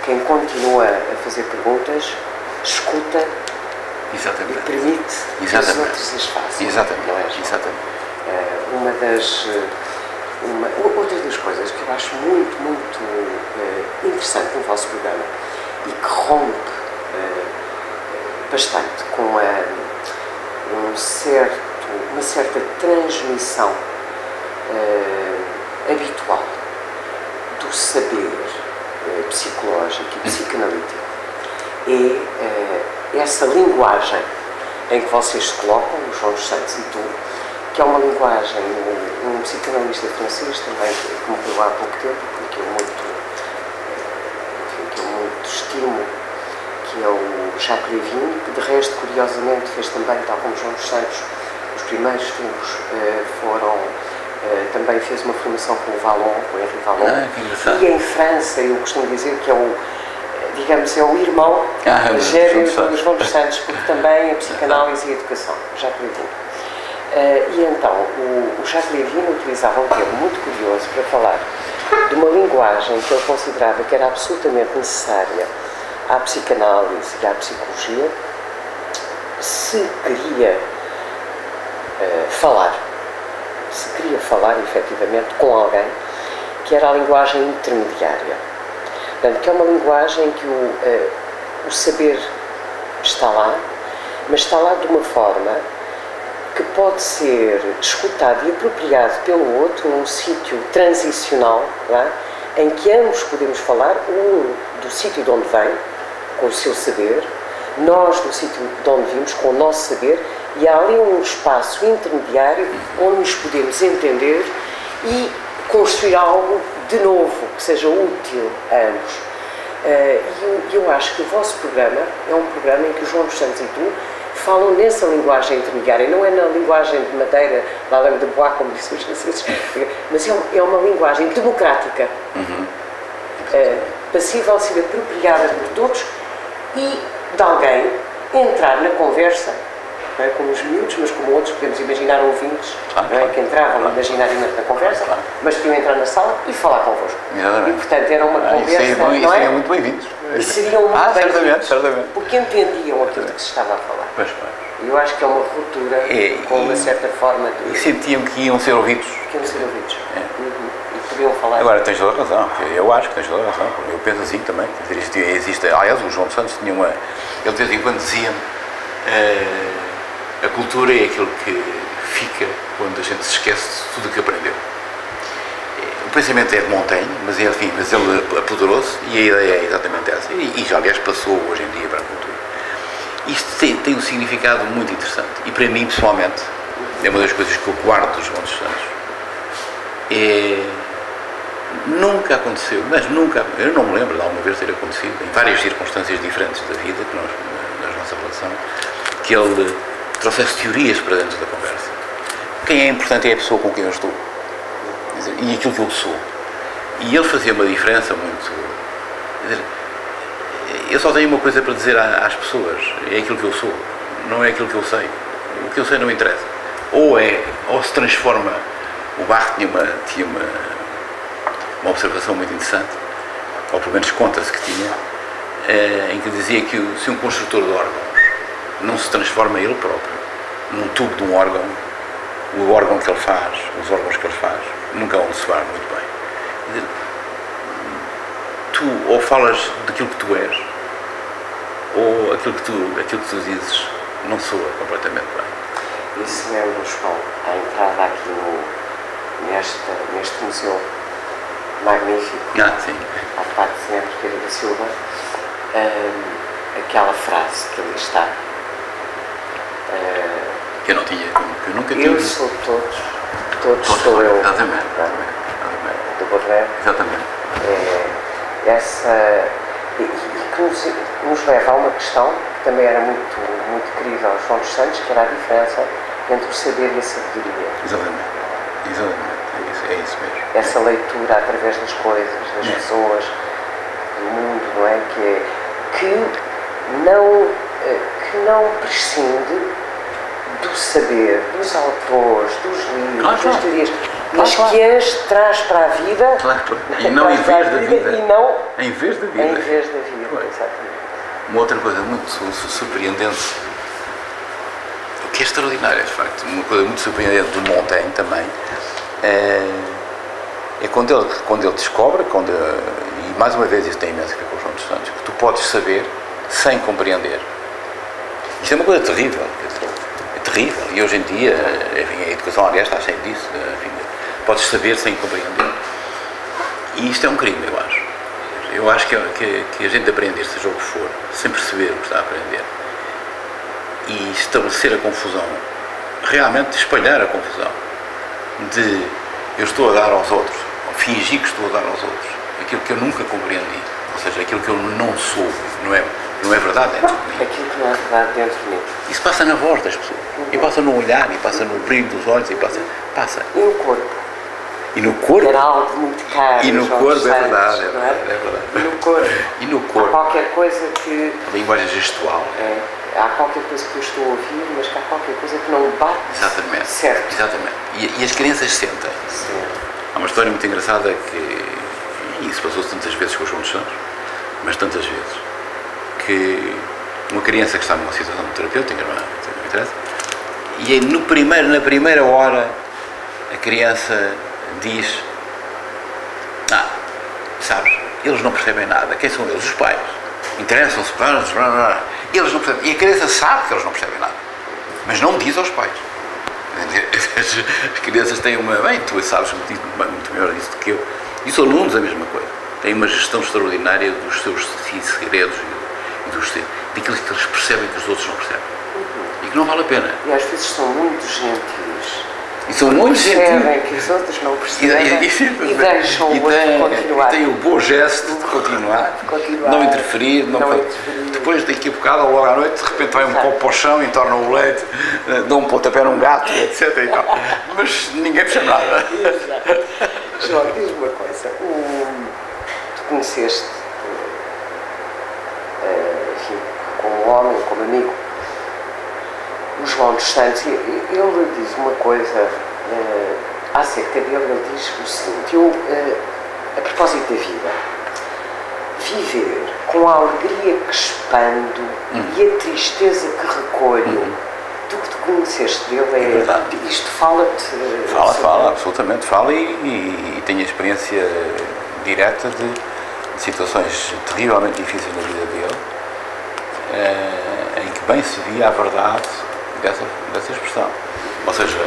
Speaker 4: quem continua a fazer perguntas, escuta.
Speaker 3: Exatamente.
Speaker 4: E permite que os outros as façam.
Speaker 3: Exatamente.
Speaker 4: Não é, outra das coisas que eu acho muito, muito interessante no vosso programa e que rompe bastante com uma certa transmissão habitual do saber psicológico e psicanalítico é essa linguagem em que vocês se colocam, o João dos Santos e tu, que é uma linguagem, um psicanalista francês também, que morreu há pouco tempo, que eu muito estimo, que é o Jacques Lévin, que de resto, curiosamente, fez também, tal como João dos Santos, os primeiros filmes também fez uma formação com o Vallon, com o Henri Vallon, e em França, eu costumo dizer que é o irmão gêmeo dos João dos Santos, porque também a psicanálise e a educação, Jacques Lévin. E então, o Jacques Levin utilizava um termo muito curioso para falar de uma linguagem que ele considerava que era absolutamente necessária à psicanálise e à psicologia, se queria falar efetivamente com alguém, que era a linguagem intermediária. Portanto, que é uma linguagem que o saber está lá, mas está lá de uma forma que pode ser escutado e apropriado pelo outro num sítio transicional, em que ambos podemos falar, um do sítio de onde vem, com o seu saber, nós do sítio de onde vimos, com o nosso saber, e há ali um espaço intermediário onde nos podemos entender e construir algo de novo, que seja útil a ambos. E eu acho que o vosso programa é um programa em que o João dos Santos e tu falam nessa linguagem intermediária, não é na linguagem de madeira, la langue de bois, como dizem os franceses, mas é uma linguagem democrática, passível de ser apropriada por todos e de alguém entrar na conversa, não é, como os miúdos, mas como outros, podemos imaginar ouvintes, não é, que entravam imaginariamente na conversa, mas podiam entrar na sala e falar convosco. E, portanto, era uma conversa,
Speaker 3: isso
Speaker 4: não é?
Speaker 3: Seriam muito bem-vindos.
Speaker 4: E seriam muito bem-vindos,
Speaker 3: certamente.
Speaker 4: porque entendiam aquilo que se estava a falar.
Speaker 3: Pois.
Speaker 4: E eu acho que é uma ruptura com uma certa forma de...
Speaker 3: E sentiam que iam ser ouvidos.
Speaker 4: Que iam ser ouvidos. E podiam falar.
Speaker 3: Agora, tens toda a razão. Eu acho que tens toda a razão. Eu penso assim também. Aliás, o João Santos tinha uma... Ele de vez em quando dizia-me a cultura é aquilo que fica quando a gente se esquece de tudo o que aprendeu. O pensamento é de Montaigne, mas ele apoderou-se e a ideia é exatamente essa. E já, aliás, passou hoje em dia para a cultura. Isto tem um significado muito interessante. E para mim, pessoalmente, é uma das coisas que eu guardo dos João dos Santos. Nunca aconteceu, mas nunca, eu não me lembro de alguma vez ter acontecido, em várias circunstâncias diferentes da vida, da nossa relação, que ele trouxesse teorias para dentro da conversa. Quem é importante é a pessoa com quem eu estou. E aquilo que eu sou. E ele fazia uma diferença muito... Eu só tenho uma coisa para dizer às pessoas, é aquilo que eu sou, não é aquilo que eu sei. O que eu sei não me interessa. Ou se transforma... O Barthes tinha uma observação muito interessante, ou pelo menos conta-se que tinha, em que dizia que se um construtor de órgãos não se transforma ele próprio num tubo de um órgão, o órgão que ele faz, os órgãos que ele faz, nunca vão soar muito bem. Tu ou falas daquilo que tu és, ou aquilo que tu dizes não soa completamente bem.
Speaker 4: Isso mesmo, João, a entrada aqui neste museu magnífico,
Speaker 3: Sim.
Speaker 4: à parte de Senhor Pedro da Silva, aquela frase que ali está.
Speaker 3: Que eu nunca tinha.
Speaker 4: Eu sou todos sou eu.
Speaker 3: Exatamente.
Speaker 4: Do Baudelaire.
Speaker 3: Exatamente.
Speaker 4: Que nos leva a uma questão que também era muito querida ao João dos Santos, que era a diferença entre o saber e a sabedoria.
Speaker 3: Exatamente. É isso mesmo.
Speaker 4: Essa leitura através das coisas, das pessoas, do mundo, não é? Que não prescinde do saber, dos autores, dos livros, das teorias, mas que as traz para a vida.
Speaker 3: E não em vez da vida.
Speaker 4: E não
Speaker 3: em vez da vida.
Speaker 4: Em vez da vida, exatamente.
Speaker 3: Uma outra coisa muito surpreendente, que é extraordinária, de facto, uma coisa muito surpreendente do Montaigne também, é quando ele descobre, e mais uma vez isso tem imenso a ver com o João dos Santos, que tu podes saber sem compreender. Isto é uma coisa terrível, é terrível, e hoje em dia, enfim, a educação, aliás, está cheia disso, enfim, podes saber sem compreender. E isto é um crime, eu acho. Eu acho que a gente aprender, seja o que for, sem perceber o que está a aprender, e estabelecer a confusão, realmente espalhar a confusão, de eu estou a dar aos outros, ou fingir que estou a dar aos outros, aquilo que eu nunca compreendi, ou seja, aquilo que eu não sou, não é verdade dentro de mim.
Speaker 4: Aquilo que não é verdade dentro de mim.
Speaker 3: Isso passa na voz das pessoas, e passa no olhar, e passa no brilho dos olhos, e passa.
Speaker 4: E no corpo.
Speaker 3: E no corpo.
Speaker 4: Era algo muito caro.
Speaker 3: E no corpo, é verdade, é verdade.
Speaker 4: E no corpo.
Speaker 3: E no corpo.
Speaker 4: Há qualquer coisa que...
Speaker 3: A linguagem gestual.
Speaker 4: há qualquer coisa que eu estou a ouvir, mas que há qualquer coisa que não bate.
Speaker 3: Exatamente.
Speaker 4: Certo.
Speaker 3: Exatamente. E as crianças sentem. Há uma história muito engraçada e isso passou-se tantas vezes com os João dos Santos, mas tantas vezes, que uma criança que está numa situação terapêutica, não interessa, e na primeira hora a criança diz: sabes, eles não percebem nada. Quem são eles? Os pais. Interessam-se para eles não percebem. E a criança sabe que eles não percebem nada, mas não diz aos pais. As crianças têm uma... Bem, tu sabes muito melhor disso do que eu. E os alunos a mesma coisa. Têm uma gestão extraordinária dos seus segredos e daquilo que eles percebem que os outros não percebem. E que não vale a pena.
Speaker 4: E às vezes são muito gentis.
Speaker 3: E são muito gentis.
Speaker 4: Percebem que os outros não percebem e deixam o outro continuar.
Speaker 3: E têm o bom gesto de continuar, não interferir, Depois daqui a bocado, ou logo à noite, de repente vai um copo ao chão, entorna o leite, dá um pontapé num gato, etc. E tal. Mas ninguém percebe nada.
Speaker 4: João, diz-me uma coisa. Tu conheceste, enfim, como homem, como amigo, o João dos Santos, ele diz uma coisa acerca dele, ele diz o seguinte: a propósito da vida, viver com a alegria que expando e a tristeza que recolho, tu que te conheceste dele, isto fala-te?
Speaker 3: Fala, absolutamente, fala e tenho a experiência direta de situações terrivelmente difíceis na vida dele, em que bem se via a verdade dessa expressão. Ou seja,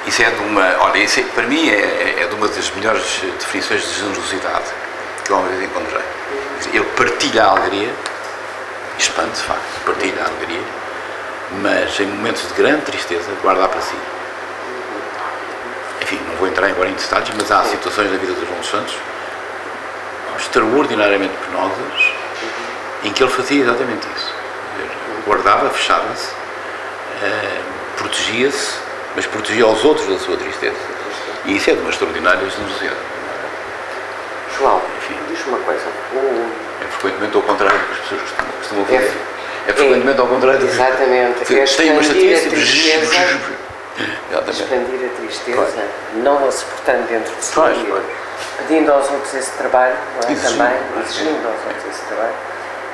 Speaker 3: isso é de uma... Olha, isso para mim é de uma das melhores definições de generosidade que eu uma vez encontrei. Ele partilha a alegria, expande de facto, partilha a alegria, mas em momentos de grande tristeza guarda para si. Enfim, não vou entrar agora em detalhes, mas há situações na vida do João dos Santos extraordinariamente penosas em que ele fazia exatamente isso. Guardava, fechava-se, protegia-se, mas protegia os outros da sua tristeza. E isso é de uma extraordinária generosidade.
Speaker 4: João, diz-me uma coisa.
Speaker 3: É frequentemente ao contrário do que as pessoas costumam fazer. É frequentemente ao contrário do que...
Speaker 4: Exatamente.
Speaker 3: Tem uma chatice.
Speaker 4: Expandir a tristeza, não a suportando dentro de si, pedindo aos outros esse trabalho, não é? Também, exigindo aos outros esse trabalho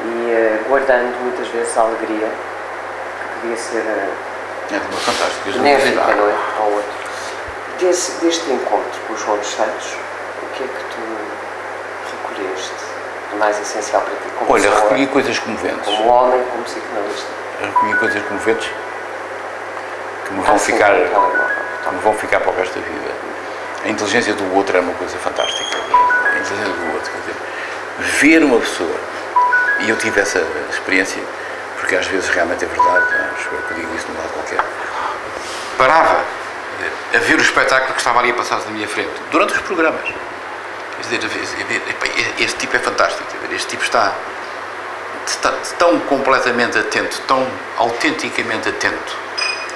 Speaker 4: e guardando muitas vezes a alegria que podia ser benéfica, não é? Ao outro. Deste encontro com o João dos Santos, o que é que tu recolheste de mais essencial para ti? Como
Speaker 3: Olha, recolhi coisas comoventes.
Speaker 4: Como homem, como psicanalista.
Speaker 3: Recolhi coisas comoventes que me vão ficar para o resto da vida. A inteligência do outro é uma coisa fantástica. A inteligência do outro, quer dizer, ver uma pessoa, e eu tive essa experiência, porque às vezes realmente é verdade, espero que eu diga isso num lado qualquer, parava a ver o espetáculo que estava ali a passar na minha frente, durante os programas. Quer dizer, este tipo é fantástico, este tipo está tão completamente atento, tão autenticamente atento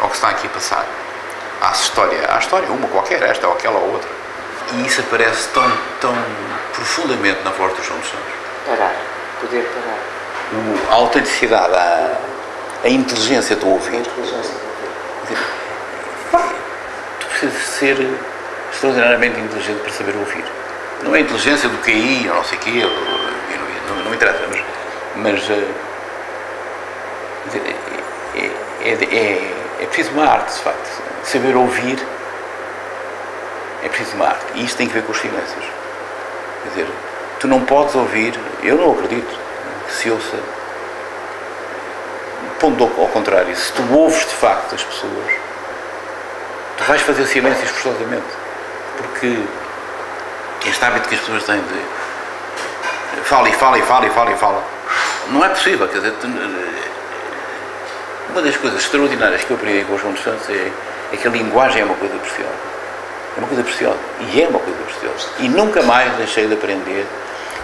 Speaker 3: ao que está aqui a passar, à história, uma qualquer, esta ou aquela ou outra. E isso aparece tão profundamente na voz do João dos Santos.
Speaker 4: Poder parar.
Speaker 3: A autenticidade, a inteligência do ouvir. Tu precisas ser extraordinariamente inteligente para saber ouvir. Não é a inteligência do QI, ou não sei o quê, não me interessa, mas é preciso uma arte, de facto. Saber ouvir é preciso uma arte. E isto tem que ver com os silêncios. Quer dizer, tu não podes ouvir, eu não acredito que se ouça, pondo ao contrário, se tu ouves de facto as pessoas, tu vais fazer silêncios forçosamente, porque este hábito que as pessoas têm de fala, não é possível, quer dizer, uma das coisas extraordinárias que eu aprendi com o João dos Santos é que a linguagem é uma coisa preciosa. É uma coisa preciosa. E é uma coisa preciosa. E nunca mais deixei de aprender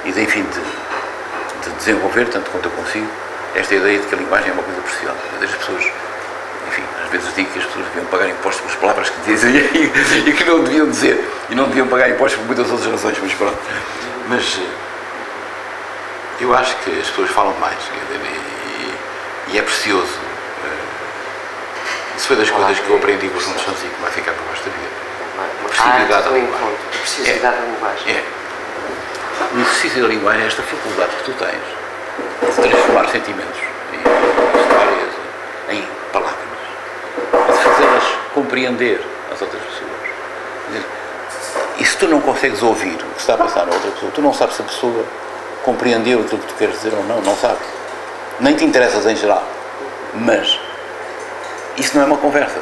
Speaker 3: e de, enfim, de desenvolver, tanto quanto eu consigo, esta ideia de que a linguagem é uma coisa preciosa. As pessoas, enfim, às vezes digo que as pessoas deviam pagar impostos pelas palavras que dizem e que não deviam dizer. E não deviam pagar impostos por muitas outras razões, mas pronto. Mas eu acho que as pessoas falam mais. E é precioso. Isso foi das coisas que eu aprendi com os João dos Santos e que vai ficar para o resto da vida.
Speaker 4: Uma precisidade da linguagem. A precisidade da linguagem.
Speaker 3: É. O exercício da linguagem é esta faculdade que tu tens de transformar sentimentos em histórias, em palavras, de fazê-las compreender às outras pessoas. Quer dizer, e se tu não consegues ouvir o que está a passar na outra pessoa, tu não sabes se a pessoa compreendeu aquilo que tu queres dizer ou não, não sabes. Nem te interessas em geral. Mas isso não é uma conversa.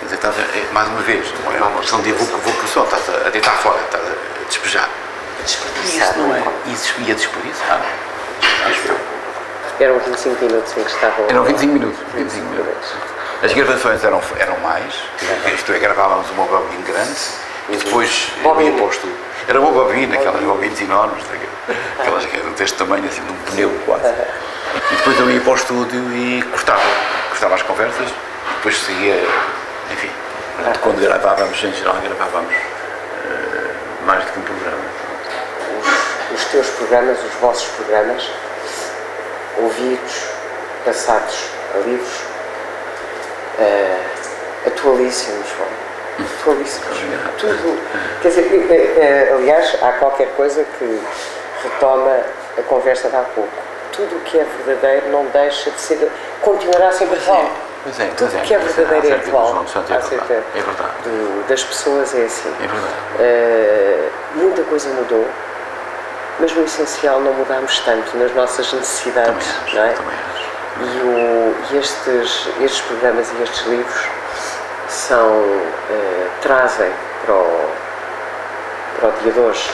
Speaker 3: Quer dizer, estás mais uma vez, não é uma questão de evocação, estás a deitar fora, estás a despejar. E isso não é. E a desperdiçar. Acho eu.
Speaker 4: Eram 25 minutos em que estavam.
Speaker 3: Eram 25 minutos. 25 minutos. As gravações eram mais, isto é, gravávamos uma bobina grande e depois eu ia posto. Era uma bobina, aquelas bobinas enormes, aquelas que eram deste tamanho, assim, de um pneu quase. E depois eu ia para o estúdio e cortava as conversas, depois seguia, enfim, quando gravávamos, em geral, gravávamos mais do que um programa.
Speaker 4: Os teus programas, os vossos programas, ouvidos, passados a livros, atualíssimos, atualíssimos. Tudo. Quer dizer, aliás, há qualquer coisa que retoma a conversa de há pouco. Tudo o que é verdadeiro não deixa de ser, continuará sempre atual. Tudo o que é verdadeiro é atual.
Speaker 3: É verdade.
Speaker 4: Das pessoas é assim.
Speaker 3: É verdade.
Speaker 4: Muita coisa mudou, mas no essencial não mudámos tanto nas nossas necessidades, não é? E estes programas e estes livros trazem para o dia de hoje,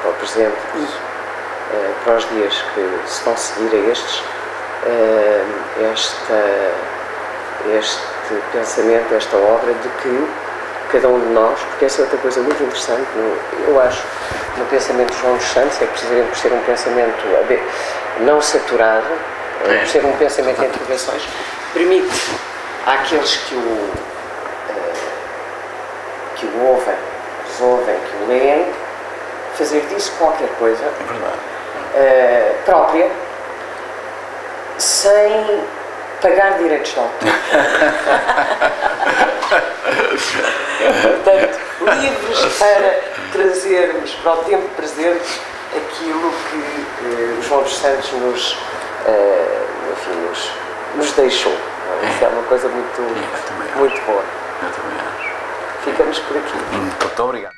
Speaker 4: para o presente e para os dias que se vão seguir a estes, este pensamento, esta obra de que cada um de nós, porque essa é outra coisa muito interessante, eu acho, no pensamento de João dos Santos, é precisamente por ser um pensamento não saturado, por ser um pensamento em interrogações, permite àqueles que o ouvem, que o leem, fazer disso qualquer coisa própria, sem pagar direitos de autor. Portanto, livres para trazermos para o tempo presente aquilo que o João dos Santos nos deixou. Isso é uma coisa muito boa.
Speaker 3: Eu também acho.
Speaker 4: Ficamos por aqui.
Speaker 3: Muito obrigado.